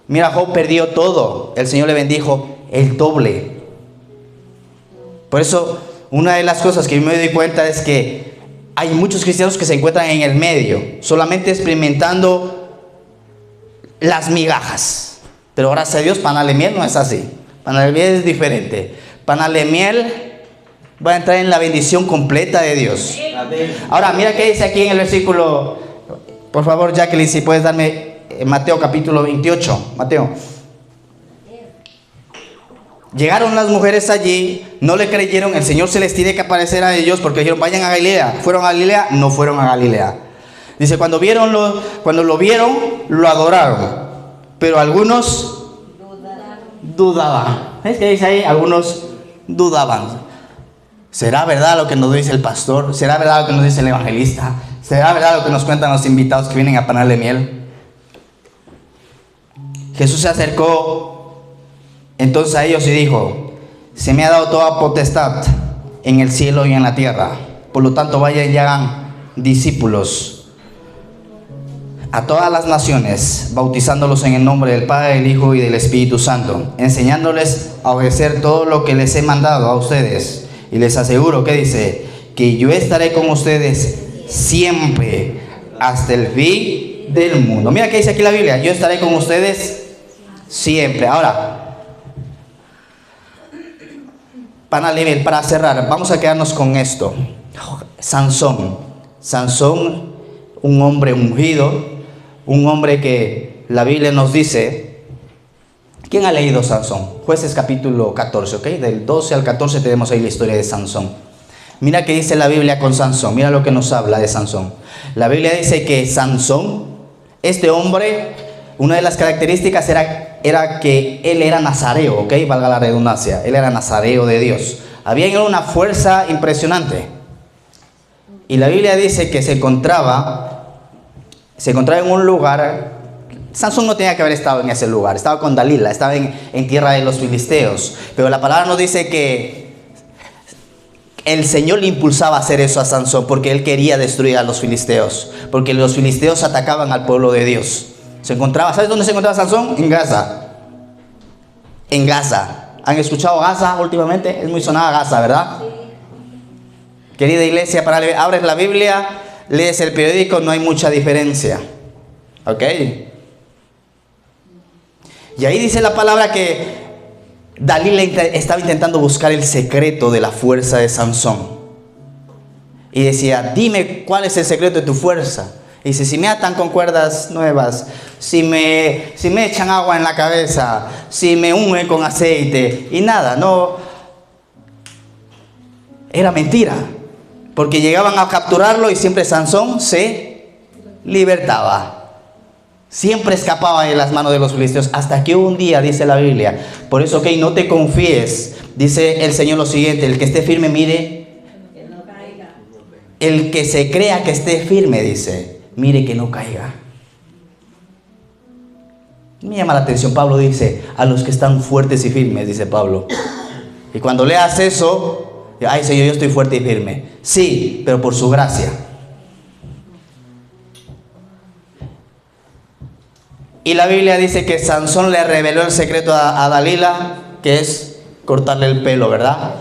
Mira, Job perdió todo, el Señor le bendijo el doble. Por eso, una de las cosas que me doy cuenta es que hay muchos cristianos que se encuentran en el medio, solamente experimentando las migajas. Pero gracias a Dios, panal de miel no es así. Panal de miel es diferente. Panal de miel va a entrar en la bendición completa de Dios. Amén. Ahora, mira qué dice aquí en el versículo. Por favor, Jacqueline, si puedes darme Mateo capítulo 28. Mateo. Llegaron las mujeres allí, no le creyeron, el Señor se les tiene que aparecer a ellos porque dijeron, vayan a Galilea. ¿Fueron a Galilea? No fueron a Galilea. Dice, cuando lo vieron, lo adoraron. Pero algunos dudaban. ¿Ves qué dice ahí? Algunos dudaban. ¿Será verdad lo que nos dice el pastor? ¿Será verdad lo que nos dice el evangelista? ¿Será verdad lo que nos cuentan los invitados que vienen a panal de miel? Jesús se acercó entonces a ellos y dijo, se me ha dado toda potestad en el cielo y en la tierra. Por lo tanto, vayan y hagan discípulos a todas las naciones, bautizándolos en el nombre del Padre, del Hijo y del Espíritu Santo, enseñándoles a obedecer todo lo que les he mandado a ustedes. Y les aseguro, ¿qué dice? Que yo estaré con ustedes siempre, hasta el fin del mundo. Mira qué dice aquí la Biblia, yo estaré con ustedes siempre. Ahora, para cerrar, vamos a quedarnos con esto. Sansón, un hombre ungido, un hombre que la Biblia nos dice. ¿Quién ha leído Sansón? Jueces capítulo 14, ¿ok? Del 12 al 14 tenemos ahí la historia de Sansón. Mira qué dice la Biblia con Sansón, mira lo que nos habla de Sansón. La Biblia dice que Sansón, este hombre, una de las características era que él era nazareo, ¿ok? Valga la redundancia, él era nazareo de Dios. Había en él una fuerza impresionante. Y la Biblia dice que se encontraba en un lugar. Sansón no tenía que haber estado en ese lugar, estaba con Dalila, estaba en tierra de los filisteos. Pero la palabra nos dice que el Señor le impulsaba a hacer eso a Sansón, porque él quería destruir a los filisteos, porque los filisteos atacaban al pueblo de Dios. Se encontraba, ¿sabes dónde se encontraba Sansón? En Gaza. En Gaza. ¿Han escuchado Gaza últimamente? Es muy sonada Gaza, ¿verdad? Sí. Querida iglesia, abres la Biblia, lees el periódico, no hay mucha diferencia. ¿Ok? Y ahí dice la palabra que Dalila estaba intentando buscar el secreto de la fuerza de Sansón. Y decía, dime cuál es el secreto de tu fuerza. Y dice, si me atan con cuerdas nuevas, si me echan agua en la cabeza, si me ungen con aceite. Y nada, no. Era mentira. Porque llegaban a capturarlo y siempre Sansón se libertaba. Siempre escapaba de las manos de los filisteos, hasta que un día, dice la Biblia, por eso, no te confíes, dice el Señor lo siguiente, el que esté firme, mire, que no caiga. El que se crea que esté firme, dice, mire que no caiga. Me llama la atención, Pablo dice, a los que están fuertes y firmes, dice Pablo. Y cuando leas eso, ay Señor, yo estoy fuerte y firme. Sí, pero por su gracia. Y la Biblia dice que Sansón le reveló el secreto a Dalila, que es cortarle el pelo, ¿verdad?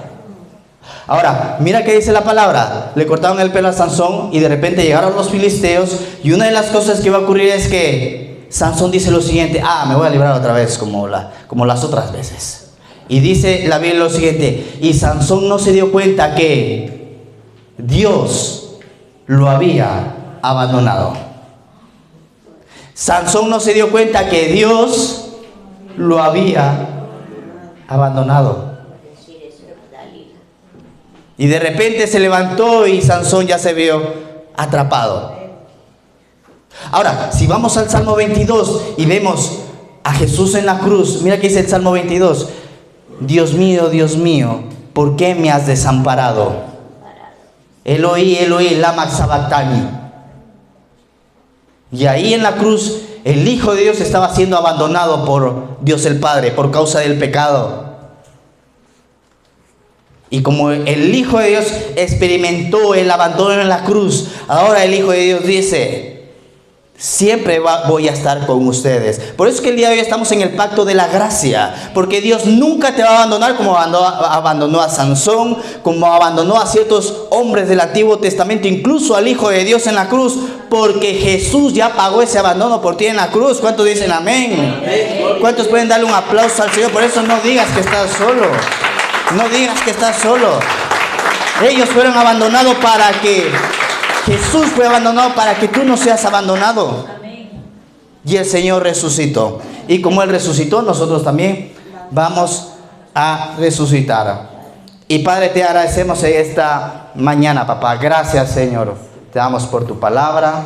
Ahora, mira qué dice la palabra. Le cortaron el pelo a Sansón y de repente llegaron los filisteos. Y una de las cosas que va a ocurrir es que Sansón dice lo siguiente: me voy a librar otra vez como las otras veces. Y dice la Biblia lo siguiente: y Sansón no se dio cuenta que Dios lo había abandonado. Sansón no se dio cuenta que Dios lo había abandonado. Y de repente se levantó y Sansón ya se vio atrapado. Ahora, si vamos al Salmo 22 y vemos a Jesús en la cruz, mira que dice el Salmo 22: Dios mío, ¿por qué me has desamparado? Eloí, Eloí, lama sabactani. Y ahí en la cruz, el Hijo de Dios estaba siendo abandonado por Dios el Padre por causa del pecado. Y como el Hijo de Dios experimentó el abandono en la cruz, ahora el Hijo de Dios dice: siempre voy a estar con ustedes. Por eso es que el día de hoy estamos en el pacto de la gracia, porque Dios nunca te va a abandonar, como abandonó a Sansón, como abandonó a ciertos hombres del Antiguo Testamento, incluso al Hijo de Dios en la cruz, porque Jesús ya pagó ese abandono por ti en la cruz. ¿Cuántos dicen amén? ¿Cuántos pueden darle un aplauso al Señor? Por eso no digas que estás solo. No digas que estás solo. Ellos fueron abandonados para que Jesús fue abandonado para que tú no seas abandonado. Y el Señor resucitó. Y como Él resucitó, nosotros también vamos a resucitar. Y Padre, te agradecemos en esta mañana, papá. Gracias, Señor. Te damos por tu palabra.